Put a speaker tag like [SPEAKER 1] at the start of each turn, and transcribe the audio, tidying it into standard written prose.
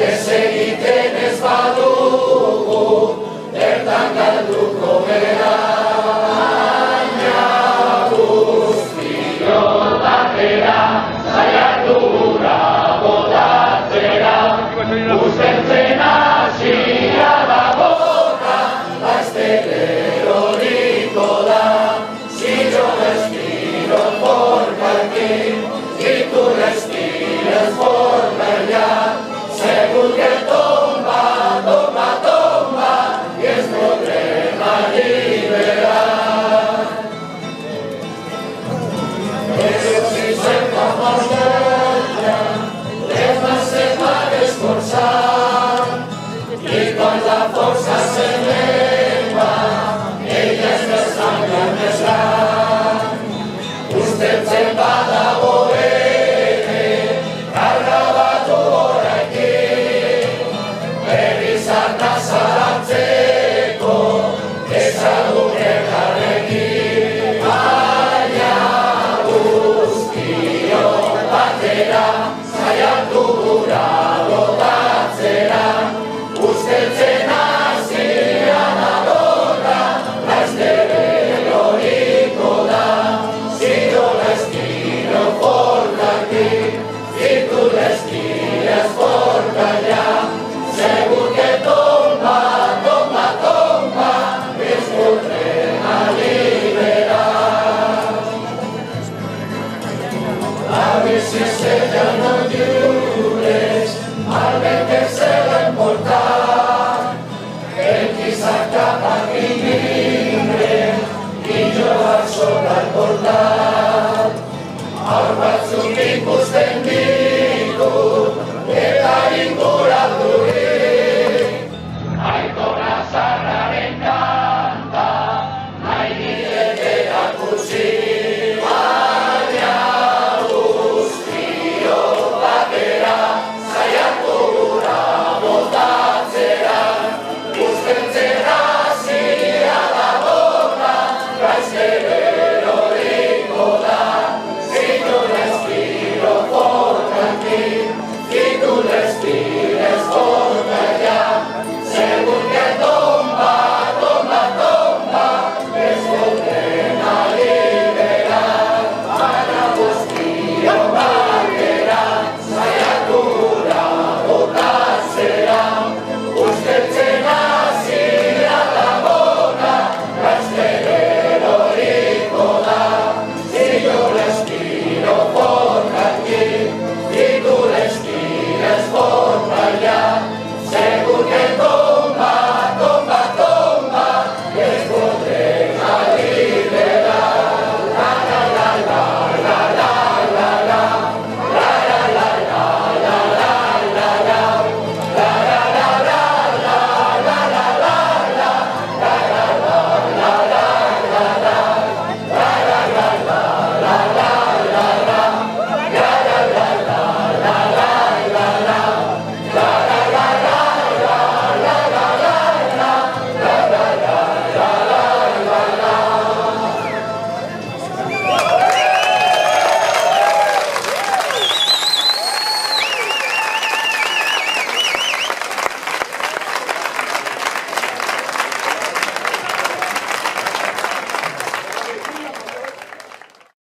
[SPEAKER 1] Desegiten ez badugu, bertan galduko gera. Baina guztiok batera, saiatu gura botatzera. Usteltzen hasia da borra, laster horiko da. Si yo respiro por aquí, y tú respiras por allá, según que tomba, tomba, tomba, y es problema liberar. Pero si cercamos guerra, es más se va a esforzar, y con la fuerza